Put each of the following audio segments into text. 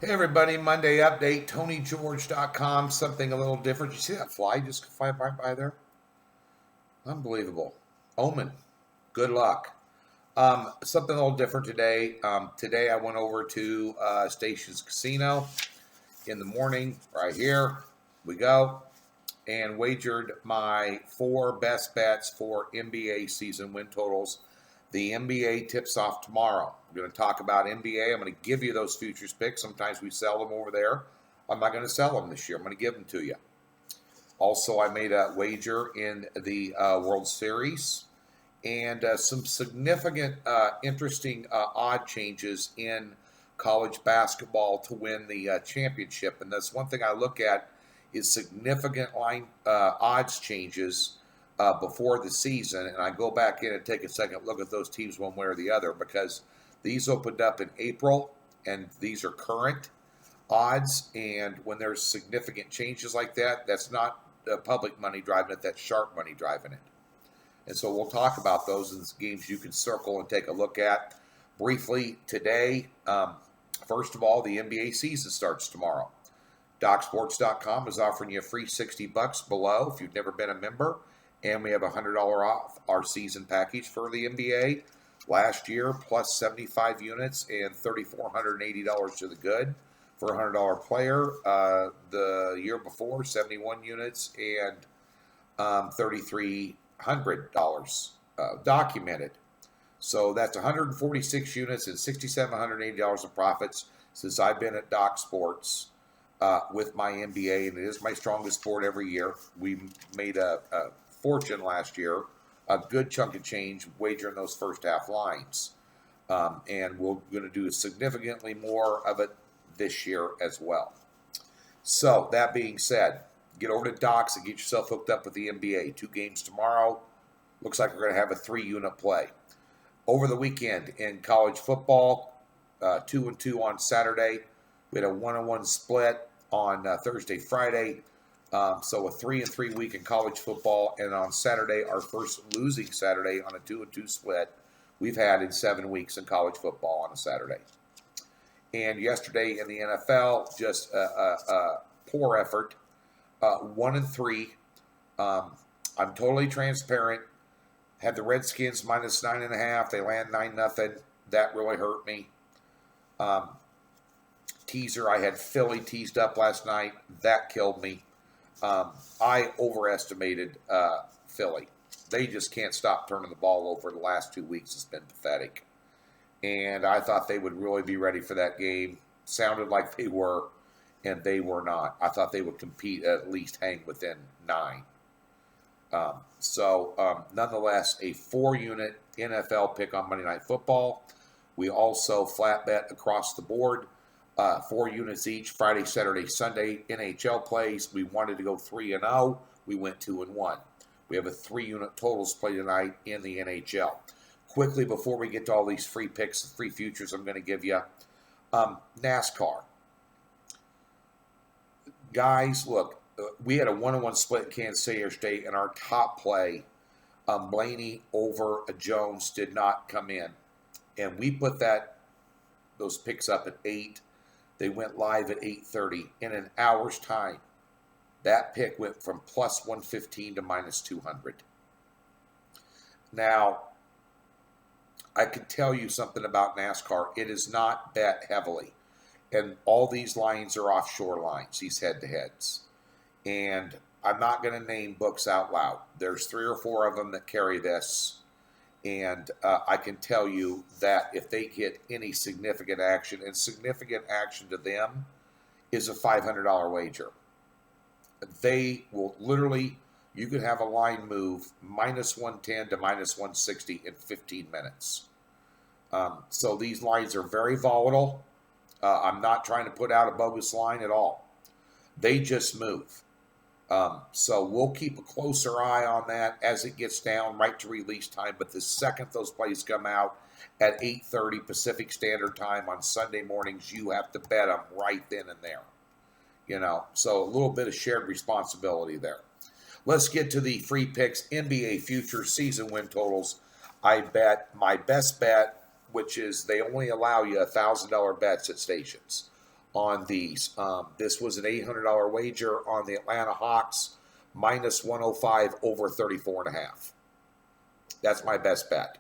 Hey everybody, Monday update, TonyGeorge.com, something a little different. You see that fly just fly right by there? Unbelievable. Omen, good luck. Something a little different today. Today I went over to Stations Casino in the morning, right here. We go. And wagered my four best bets for NBA season win totals. The NBA tips off tomorrow. We're going to talk about NBA. I'm going to give you those futures picks. Sometimes we sell them over there. I'm not going to sell them this year. I'm going to give them to you. Also, I made a wager in the World Series and some significant, interesting odd changes in college basketball to win the championship. And that's one thing I look at is significant line odds changes before the season. And I go back in and take a second look at those teams one way or the other because these opened up in April and these are current odds. And when there's significant changes like that, that's not public money driving it, that's sharp money driving it. And so we'll talk about those in games you can circle and take a look at briefly today. First of all, the NBA season starts tomorrow. DocSports.com is offering you a free $60 below if you've never been a member. And we have $100 off our season package for the NBA. Last year, plus 75 units and $3,480 to the good for a $100 player. The year before, 71 units and $3,300 documented. So that's 146 units and $6,780 of profits since I've been at Doc Sports with my NBA, and it is my strongest sport every year. We made a fortune last year, a good chunk of change wagering those first half lines. And we're going to do significantly more of it this year as well. So that being said, get over to Docs and get yourself hooked up with the NBA. 2 games tomorrow. Looks like we're going to have a 3-unit play. Over the weekend in college football, 2-2 on Saturday. We had a 1-1 split on Thursday, Friday. So a 3-3 week in college football. And on Saturday, our first losing Saturday on a 2-2 split we've had in 7 weeks in college football on a Saturday. And yesterday in the NFL, just a poor effort. 1-3. I'm totally transparent. Had the Redskins minus 9.5. They land 9-0. That really hurt me. Teaser, I had Philly teased up last night. That killed me. I overestimated Philly. They just can't stop turning the ball over. The last 2 weeks has been pathetic. And I thought they would really be ready for that game. Sounded like they were, and they were not. I thought they would compete, at least hang within 9. Nonetheless, a 4-unit NFL pick on Monday Night Football. We also flat bet across the board, 4 units each, Friday, Saturday, Sunday. NHL plays. We wanted to go 3-0. We went 2-1. We have a 3-unit totals play tonight in the NHL. Quickly, before we get to all these free picks, free futures I'm going to give you, NASCAR. Guys, look, we had a 1-1 split in Kansas City State, and our top play, Blaney over Jones, did not come in. And we put those picks up at 8. They went live at 8:30. In an hour's time, that pick went from plus 115 to minus 200. Now, I could tell you something about NASCAR. It is not bet heavily. And all these lines are offshore lines, these head-to-heads. And I'm not going to name books out loud. There's 3 or 4 of them that carry this. And I can tell you that if they get any significant action, and significant action to them is a $500 wager. They will literally, you could have a line move minus 110 to minus 160 in 15 minutes. So these lines are very volatile. I'm not trying to put out a bogus line at all. They just move. So we'll keep a closer eye on that as it gets down right to release time. But the second those plays come out at 8:30 Pacific Standard Time on Sunday mornings, you have to bet them right then and there. So a little bit of shared responsibility there. Let's get to the free picks. NBA future season win totals. I bet my best bet, which is they only allow you $1,000 bets at stations. on these. This was an $800 wager on the Atlanta Hawks, minus 105 over 34.5. That's my best bet.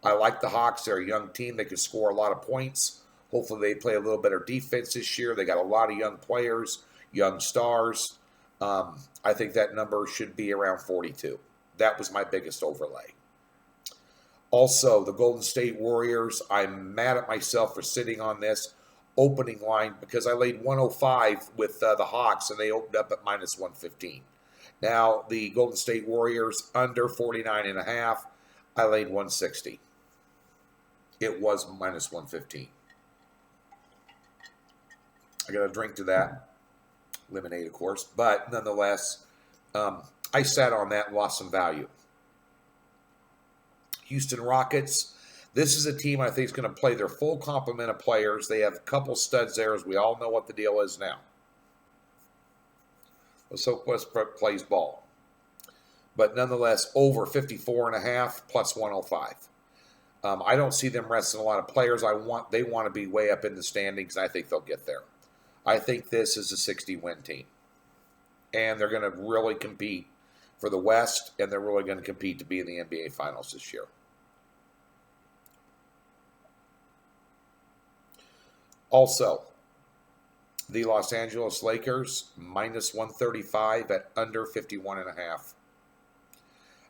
I like the Hawks. They're a young team. They can score a lot of points. Hopefully they play a little better defense this year. They got a lot of young players, young stars. I think that number should be around 42. That was my biggest overlay. Also, the Golden State Warriors, I'm mad at myself for sitting on this opening line because I laid 105 with the Hawks and they opened up at minus 115. Now, the Golden State Warriors under 49.5, I laid 160. It was minus 115. I got a drink to that. Lemonade, of course. But nonetheless, I sat on that and lost some value. Houston Rockets. This is a team I think is going to play their full complement of players. They have a couple studs there, as we all know what the deal is now. Let's hope Westbrook plays ball. But nonetheless, over 54.5 plus 105. I don't see them resting a lot of players. They want to be way up in the standings. I think they'll get there. I think this is a 60-win team. And they're going to really compete for the West, and they're really going to compete to be in the NBA Finals this year. Also, the Los Angeles Lakers, minus 135 at under 51.5.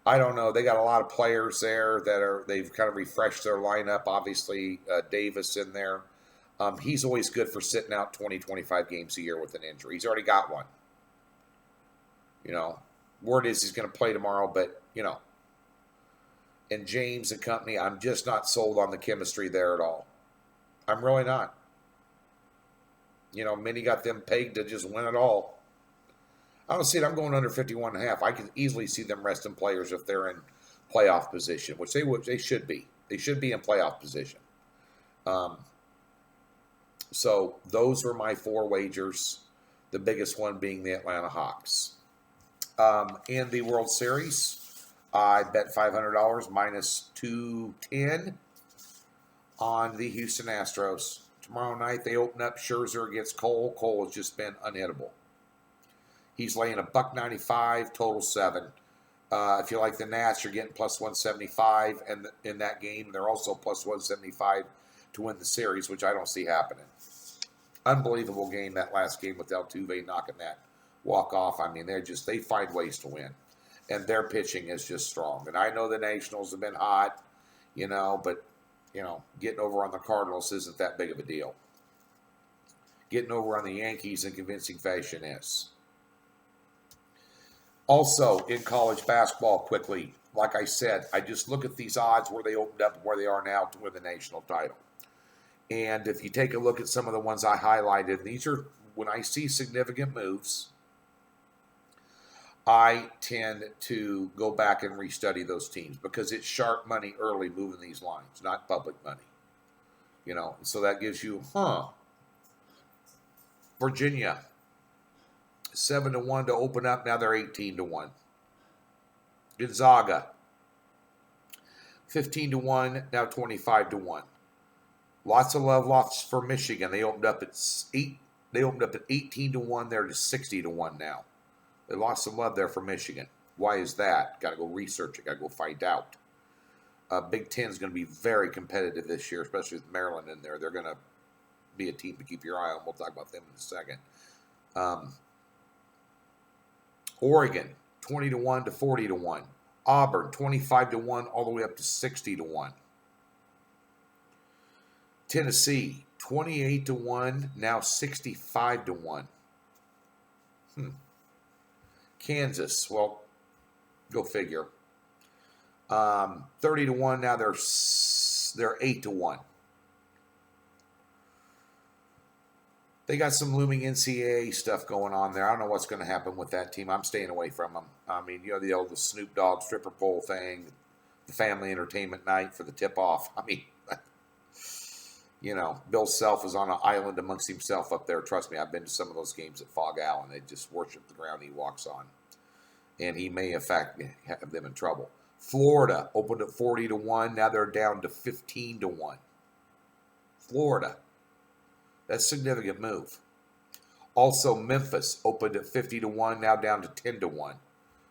I don't know. They got a lot of players there they've kind of refreshed their lineup. Obviously, Davis in there. He's always good for sitting out 20, 25 games a year with an injury. He's already got one. Word is he's going to play tomorrow, but, and James and company, I'm just not sold on the chemistry there at all. I'm really not. Many got them pegged to just win it all. I don't see it. I'm going under 51.5. I can easily see them resting players if they're in playoff position, which they should be. They should be in playoff position. So those were my 4 wagers, the biggest one being the Atlanta Hawks. In the World Series, I bet $500 minus 210 on the Houston Astros. Tomorrow night, they open up Scherzer against Cole. Cole has just been unhittable. He's laying $1.95, total 7. If you like the Nats, you're getting plus 175, and in that game, they're also plus 175 to win the series, which I don't see happening. Unbelievable game, that last game with Altuve knocking that walk off. I mean, they find ways to win, and their pitching is just strong. And I know the Nationals have been hot, but getting over on the Cardinals isn't that big of a deal. Getting over on the Yankees in convincing fashion is. Also, in college basketball, quickly, like I said, I just look at these odds where they opened up and where they are now to win the national title. And if you take a look at some of the ones I highlighted, these are, when I see significant moves, I tend to go back and restudy those teams because it's sharp money early moving these lines, not public money. So that gives you, Virginia, 7-1 to open up. Now they're 18-1. Gonzaga, 15-1. Now 25-1. Lots of love lost for Michigan. They opened up at 8. They opened up at 18-1. They're to 60-1 now. They lost some love there for Michigan. Why is that? Got to go research it. Got to go find out. Big Ten is going to be very competitive this year, especially with Maryland in there. They're going to be a team to keep your eye on. We'll talk about them in a second. Oregon, 20-1 to 40-1. Auburn, 25-1 all the way up to 60-1. Tennessee, 28-1, now 65-1. Kansas, well, go figure. 30-1, now they're 8-1. They got some looming NCAA stuff going on there. I don't know what's going to happen with that team. I'm staying away from them. I mean, the Snoop Dogg stripper pole thing, the family entertainment night for the tip-off. I mean, Bill Self is on an island amongst himself up there. Trust me, I've been to some of those games at Fog Allen. They just worship the ground he walks on. And he may, in fact, have them in trouble. Florida opened at 40-1. Now they're down to 15-1. Florida. That's a significant move. Also, Memphis opened at 50 to 1, now down to 10 to 1.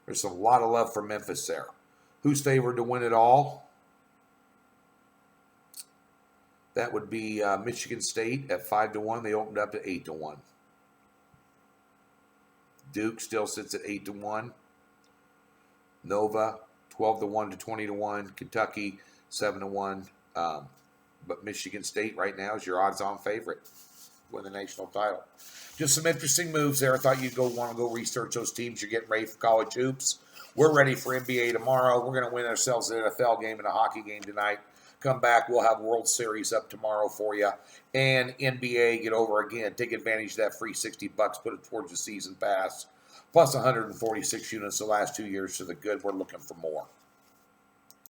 There's a lot of love for Memphis there. Who's favored to win it all? That would be Michigan State at 5 to 1. They opened up to 8 to 1. Duke still sits at 8 to 1. Nova 12 to 1 to 20 to 1. Kentucky 7 to 1. But Michigan State right now is your odds-on favorite to win the national title. Just some interesting moves there. I thought you'd want to go research those teams. You're getting ready for college hoops. We're ready for NBA tomorrow. We're going to win ourselves an NFL game and a hockey game tonight. Come back. We'll have World Series up tomorrow for you. And NBA, get over again. Take advantage of that free $60. Put it towards the season pass. Plus 146 units the last 2 years to the good. We're looking for more.